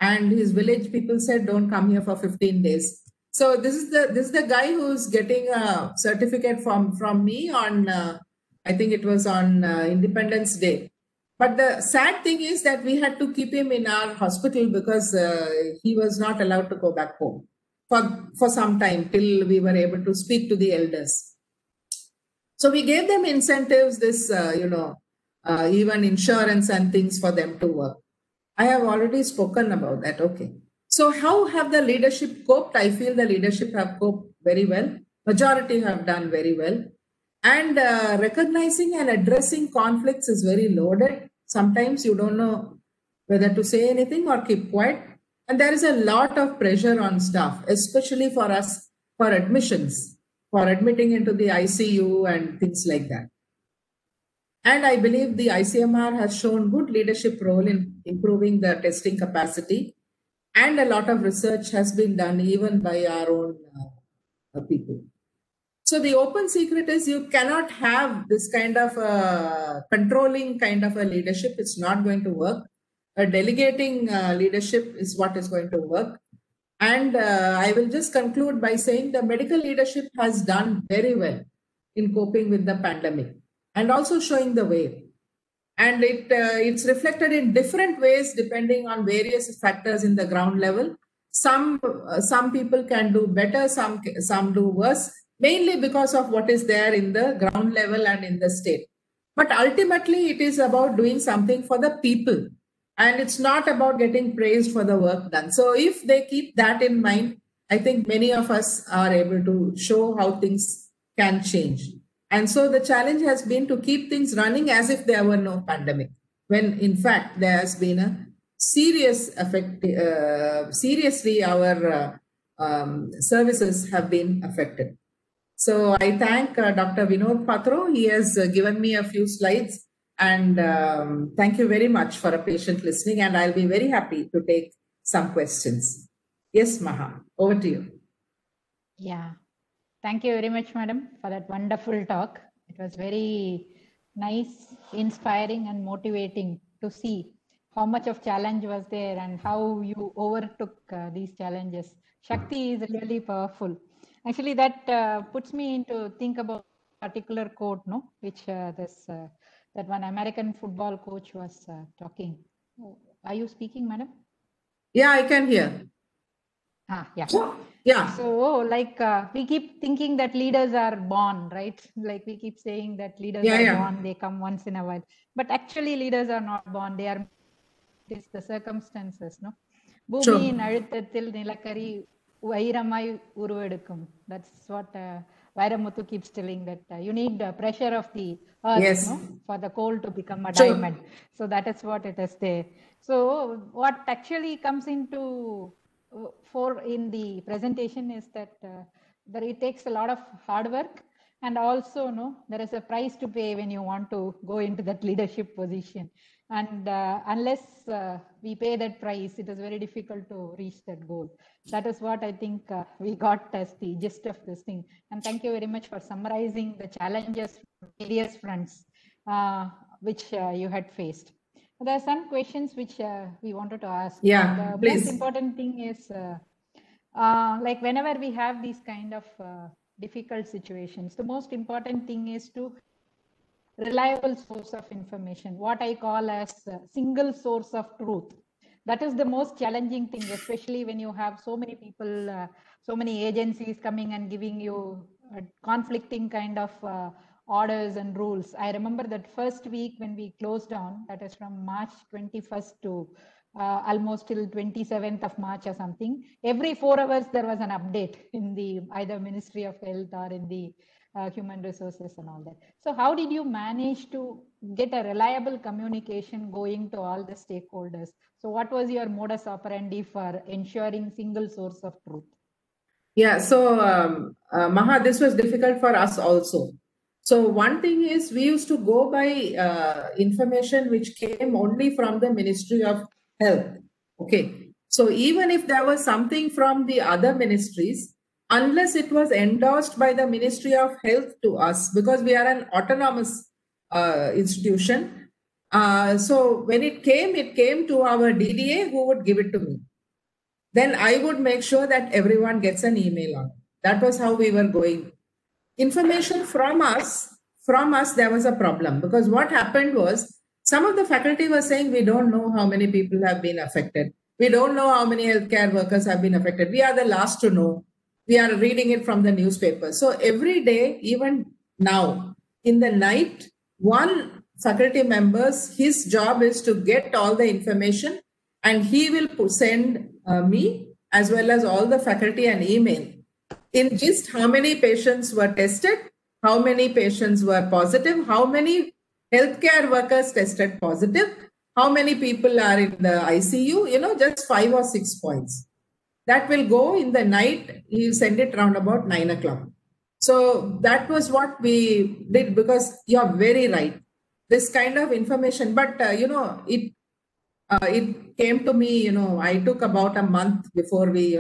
And his village people said, don't come here for 15 days. So this is the guy who's getting a certificate from me on, I think it was on Independence Day. But the sad thing is that we had to keep him in our hospital because he was not allowed to go back home for some time till we were able to speak to the elders. So we gave them incentives, this, even insurance and things for them to work. I have already spoken about that. Okay. So how have the leadership coped? I feel the leadership have coped very well. Majority have done very well. And recognizing and addressing conflicts is very loaded. Sometimes you don't know whether to say anything or keep quiet. And there is a lot of pressure on staff, especially for us, for admissions, for admitting into the ICU and things like that. And I believe the ICMR has shown good leadership role in improving the testing capacity. And a lot of research has been done even by our own people. So the open secret is you cannot have this kind of controlling kind of a leadership. It's not going to work. A delegating leadership is what is going to work. And I will just conclude by saying the medical leadership has done very well in coping with the pandemic and also showing the way. And it's reflected in different ways depending on various factors in the ground level. Some people can do better, some do worse, mainly because of what is there in the ground level and in the state. But ultimately, it is about doing something for the people. And it's not about getting praised for the work done. So if they keep that in mind, I think many of us are able to show how things can change. And so the challenge has been to keep things running as if there were no pandemic, when in fact there has been a serious effect. Seriously, our services have been affected. So I thank Dr. Vinod Patro. He has given me a few slides. And thank you very much for a patient listening. And I'll be very happy to take some questions. Yes, Maha, over to you. Yeah. Thank you very much, madam, for that wonderful talk. It was very nice, inspiring, and motivating to see how much of challenge was there and how you overtook these challenges. Shakti is really powerful. Actually, that puts me into think about particular quote, no, which that one American football coach was talking. Are you speaking, madam? Yeah, I can hear. Yeah. Yeah. So, like, we keep thinking that leaders are born, right? Like, we keep saying that leaders are born, they come once in a while. But actually, leaders are not born. They are, it's the circumstances, no? Bhumi in Azhuthathil Nilakari Vairamai Uruvedukkum. That's what Vairamuthu keeps telling, that you need the pressure of the earth, no, for the coal to become a diamond. So that is what it is there. So what actually comes into for in the presentation is that that it takes a lot of hard work, and also there is a price to pay when you want to go into that leadership position, and unless we pay that price, it is very difficult to reach that goal. That is what I think we got as the gist of this thing. And thank you very much for summarizing the challenges from various fronts which you had faced. There are some questions which we wanted to ask. Yeah, the most important thing is like whenever we have these kind of difficult situations, the most important thing is to reliable source of information, what I call as a single source of truth. That is the most challenging thing, especially when you have so many people, so many agencies coming and giving you conflicting kind of orders and rules. I remember that first week when we closed down, that is from March 21st to almost till 27th of March or something. Every 4 hours there was an update in the either Ministry of Health or in the human resources and all that. So how did you manage to get a reliable communication going to all the stakeholders? So what was your modus operandi for ensuring single source of truth? Yeah, so Maha, this was difficult for us also. So one thing is we used to go by information which came only from the Ministry of Health. Okay. So even if there was something from the other ministries, unless it was endorsed by the Ministry of Health to us, because we are an autonomous institution. So when it came to our DDA, who would give it to me. Then I would make sure that everyone gets an email on it. That was how we were going. Information from us, there was a problem, because what happened was some of the faculty were saying, we don't know how many people have been affected. We don't know how many healthcare workers have been affected. We are the last to know. We are reading it from the newspaper. So every day, even now, in the night, one faculty member's, his job is to get all the information, and he will send me as well as all the faculty an email in just how many patients were tested, how many patients were positive, how many healthcare workers tested positive, how many people are in the ICU, just 5 or 6 points. That will go in the night. He'll send it around about 9 o'clock. So that was what we did, because you're very right. This kind of information, but it came to me, I took about a month before we,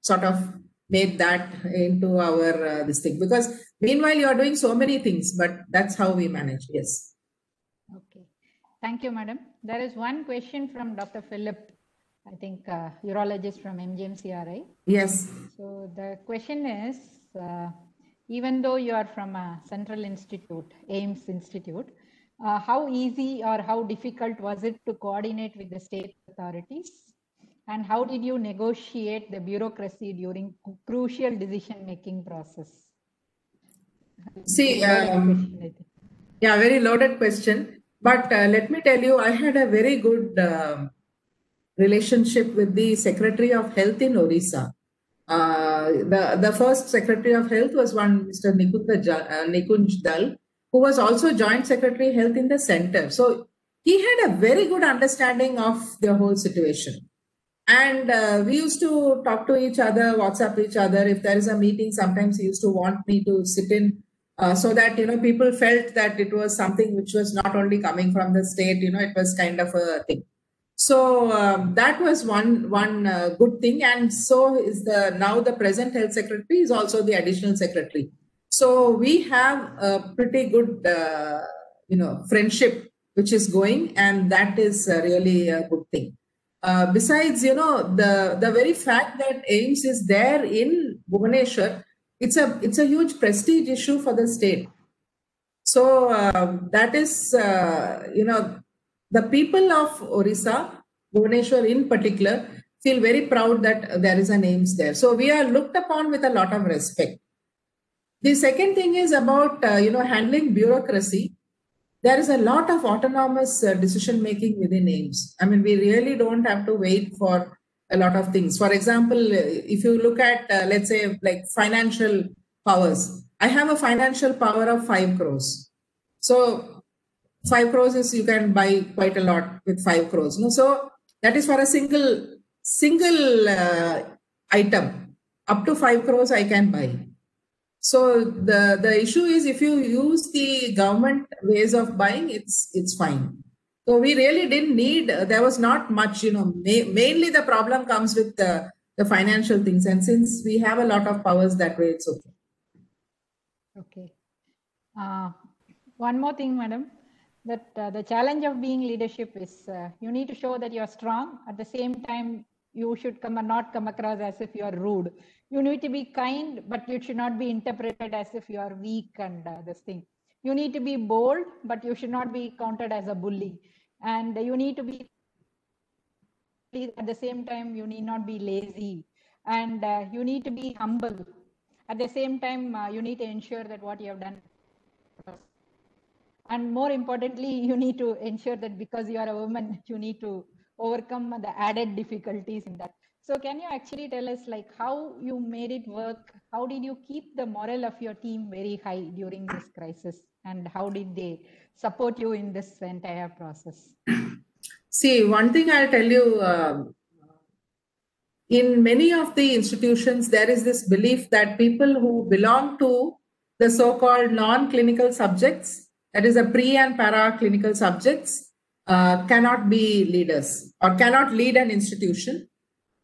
sort of made that into our this thing, because meanwhile you're doing so many things, but that's how we manage. Yes. Okay. Thank you, madam. There is one question from Dr. Philip, I think urologist from MGMCRI. Yes. So the question is, even though you are from a central institute, AIIMS Institute, how easy or how difficult was it to coordinate with the state authorities? And how did you negotiate the bureaucracy during crucial decision-making process? See, yeah, very loaded question. But let me tell you, I had a very good relationship with the Secretary of Health in Orissa. The first Secretary of Health was one Mr. Nikunj Dal, who was also Joint Secretary Health in the center. So he had a very good understanding of the whole situation. And we used to talk to each other, WhatsApp each other. If there is a meeting, sometimes he used to want me to sit in so that, people felt that it was something which was not only coming from the state, it was kind of a thing. So that was one good thing. And so is now the present health secretary is also the additional secretary. So we have a pretty good, friendship which is going, and that is really a good thing. Besides, the very fact that AIIMS is there in Bhubaneswar, it's a huge prestige issue for the state. So that is, the people of Orissa, Bhubaneswar in particular, feel very proud that there is an AIIMS there. So we are looked upon with a lot of respect. The second thing is about, handling bureaucracy. There is a lot of autonomous decision making within AIIMS. I mean, we really don't have to wait for a lot of things. For example, if you look at, let's say, like financial powers, I have a financial power of 5 crores. So 5 crores is, you can buy quite a lot with 5 crores. No? So that is for a single item. Up to 5 crores I can buy. So the issue is, if you use the government ways of buying, it's fine. So we really didn't need, there was not much, mainly the problem comes with the financial things. And since we have a lot of powers that way, it's okay. Okay. One more thing, madam, that the challenge of being leadership is you need to show that you're strong. At the same time, you should not come across as if you are rude. You need to be kind, but you should not be interpreted as if you are weak and this thing. You need to be bold, but you should not be counted as a bully. And you need to be, at the same time, you need not be lazy. And you need to be humble. At the same time, you need to ensure that what you have done. And more importantly, you need to ensure that because you are a woman, you need to overcome the added difficulties in that. So can you actually tell us like how you made it work? How did you keep the morale of your team very high during this crisis? And how did they support you in this entire process? See, one thing I'll tell you, in many of the institutions, there is this belief that people who belong to the so-called non-clinical subjects, that is a pre and para-clinical subjects, cannot be leaders or cannot lead an institution.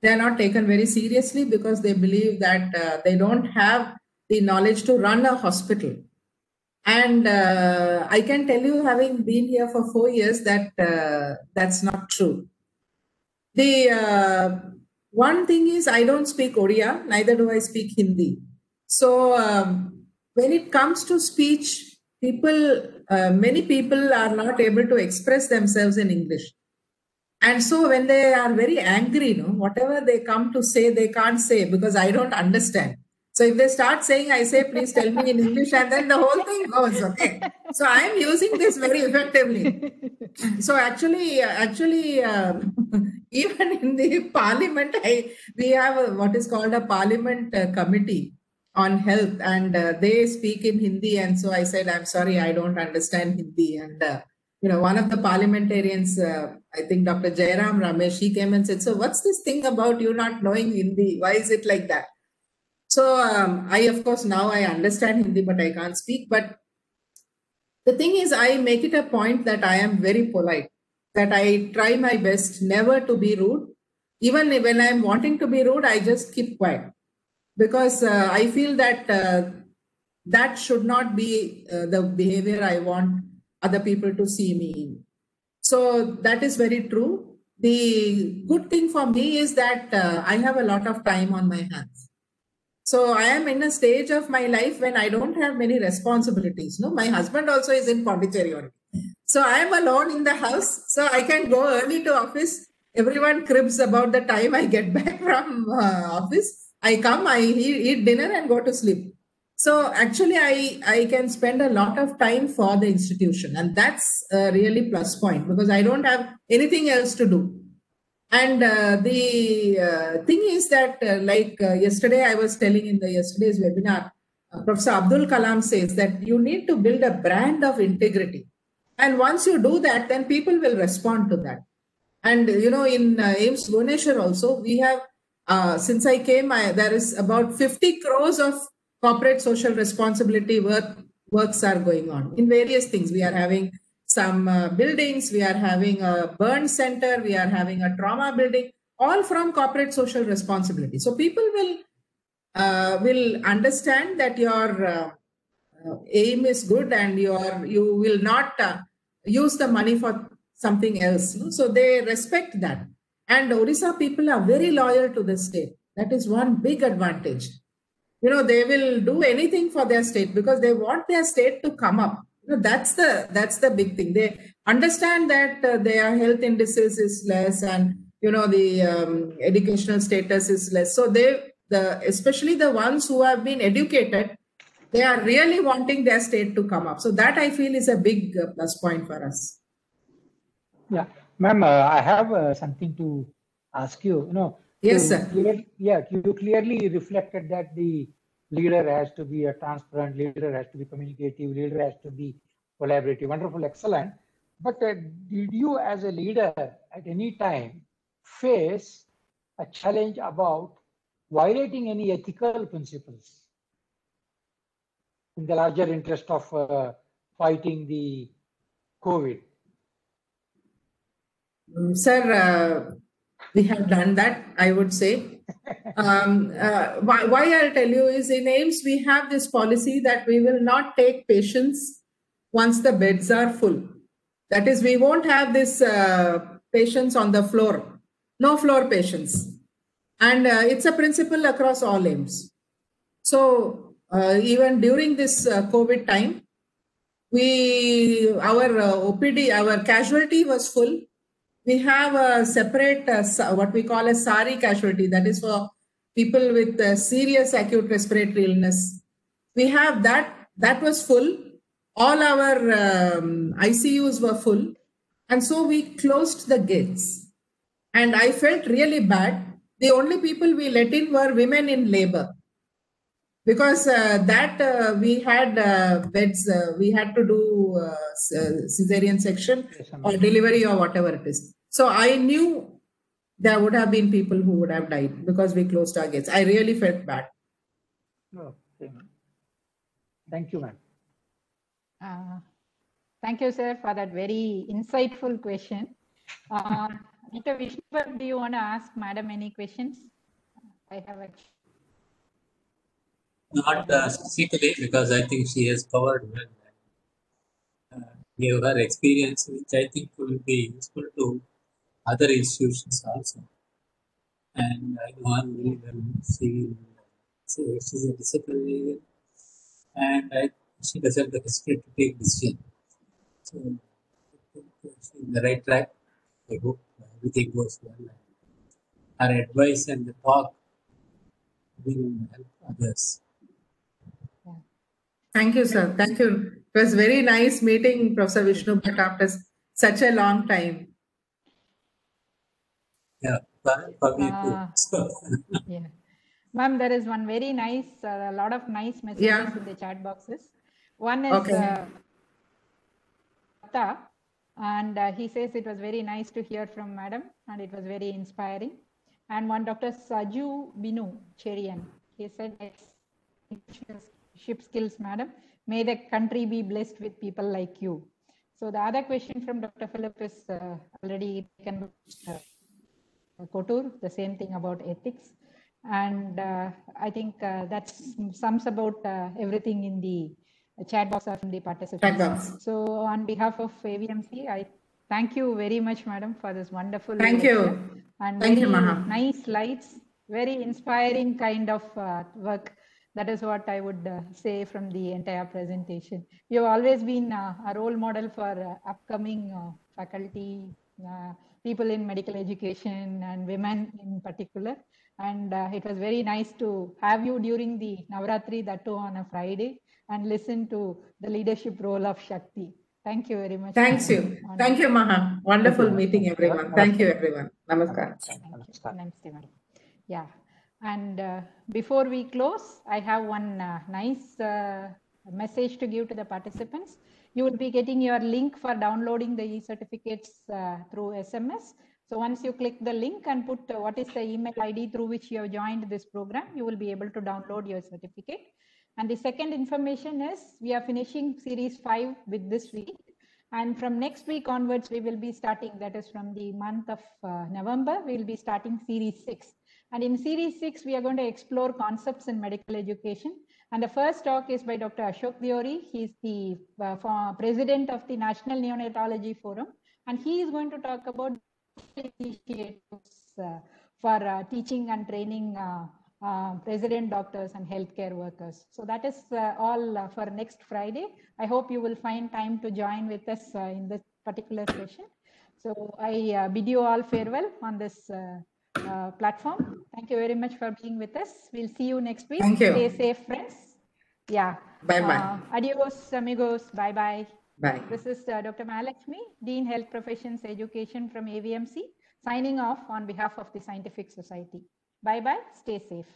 They are not taken very seriously because they believe that they don't have the knowledge to run a hospital. And I can tell you, having been here for 4 years, that that's not true. The one thing is, I don't speak Odia, neither do I speak Hindi. So when it comes to speech, many people are not able to express themselves in English. And so when they are very angry, whatever they come to say, they can't say because I don't understand. So if they start saying, I say, please tell me in English, and then the whole thing goes, okay. So I'm using this very effectively. So actually, even in the parliament, we have what is called a parliament committee on health, and they speak in Hindi. And so I said, I'm sorry, I don't understand Hindi. And one of the parliamentarians, I think Dr. Jairam Ramesh, he came and said, so what's this thing about you not knowing Hindi? Why is it like that? So of course, now I understand Hindi, but I can't speak. But the thing is, I make it a point that I am very polite, that I try my best never to be rude. Even when I'm wanting to be rude, I just keep quiet. Because I feel that that should not be the behavior I want other people to see me in. So that is very true. The good thing for me is that I have a lot of time on my hands. So I am in a stage of my life when I don't have many responsibilities. My husband also is in Pondicherry. So I am alone in the house. So I can go early to office. Everyone cribs about the time I get back from office. I come, I eat dinner and go to sleep. So actually, I can spend a lot of time for the institution. And that's a really plus point because I don't have anything else to do. And the thing is that, yesterday I was telling in yesterday's webinar, Professor Abdul Kalam says that you need to build a brand of integrity. And once you do that, then people will respond to that. And, in AIIMS Bhubaneswar also, we have, since I came, there is about 50 crores of corporate social responsibility works are going on in various things. We are having some buildings, we are having a burn center, we are having a trauma building, all from corporate social responsibility. So people will understand that your aim is good and you will not use the money for something else. So they respect that. And Orissa people are very loyal to the state. That is one big advantage. They will do anything for their state because they want their state to come up. No, that's the big thing. They understand that their health indices is less, and the educational status is less. So especially the ones who have been educated, they are really wanting their state to come up. So that I feel is a big plus point for us. Yeah, ma'am, I have something to ask you. Yes, sir. You clearly reflected that the leader has to be a transparent, leader has to be communicative, leader has to be collaborative. Wonderful, excellent. But did you, as a leader, at any time face a challenge about violating any ethical principles in the larger interest of fighting the COVID? Sir, we have done that, I would say. Why I'll tell you is in AIIMS, we have this policy that we will not take patients once the beds are full. That is, we won't have this patients on the floor, no floor patients. And it's a principle across all AIIMS. So even during this COVID time, our OPD, our casualty was full. We have a separate, what we call a SARI casualty, that is for people with serious acute respiratory illness. We have that was full. All our ICUs were full. And so we closed the gates. And I felt really bad. The only people we let in were women in labor. Because we had beds, we had to do cesarean section or delivery or whatever it is. So I knew there would have been people who would have died because we closed our gates. I really felt bad. Okay. Thank you, ma'am. Thank you, sir, for that very insightful question. Dr. Vishnu, do you want to ask Madam any questions? I have a... Not specifically, because I think she has covered well. Gave her experience, which I think will be useful to other institutions also. And I know her very well. She's a disciplinarian, and she does have the history to take decision. So I think she's in the right track. I hope everything goes well. Her advice and the talk will help others. Thank you, sir. Thank you. It was very nice meeting Professor Vishnu Bhatt after such a long time. Yeah, for me too. Yeah. Ma'am, there is one very nice, a lot of nice messages in the chat boxes. One is and he says it was very nice to hear from Madam and it was very inspiring. And one Dr. Saju Binu Cherian, he said, leadership skills, Madam. May the country be blessed with people like you. So the other question from Dr. Philip is already taken Kotur, the same thing about ethics. And I think that sums about everything in the chat box of the participants. So on behalf of AVMC, I thank you very much, Madam, for this wonderful lecture. And thank very you, Maha. Nice slides, very inspiring kind of work. That is what I would say from the entire presentation. You have always been a role model for upcoming faculty, people in medical education and women in particular. And it was very nice to have you during the Navratri, that too on a Friday, and listen to the leadership role of Shakti. Thank you very much. Thank you. Thank you, Maha. Wonderful meeting everyone. Thank you, everyone. Namaskar. Namaste. Yeah. And before we close, I have one nice message to give to the participants. You will be getting your link for downloading the e-certificates through SMS. So once you click the link and put what is the email ID through which you have joined this program, you will be able to download your certificate. And the second information is we are finishing series 5 with this week. And from next week onwards, we will be starting, that is from the month of November, we will be starting series 6. And in series 6, we are going to explore concepts in medical education. And the first talk is by Dr. Ashok Diori. He is the president of the National Neonatology Forum. And he is going to talk about initiatives for teaching and training resident doctors and healthcare workers. So that is all for next Friday. I hope you will find time to join with us in this particular session. So I bid you all farewell on this platform. Thank you very much for being with us. We'll see you next week. Thank you. Stay safe, friends. Yeah. Bye-bye. Adios, amigos. Bye-bye. Bye. This is Dr. Mahalakshmi, Dean Health Professions Education from AVMC, signing off on behalf of the Scientific Society. Bye-bye. Stay safe.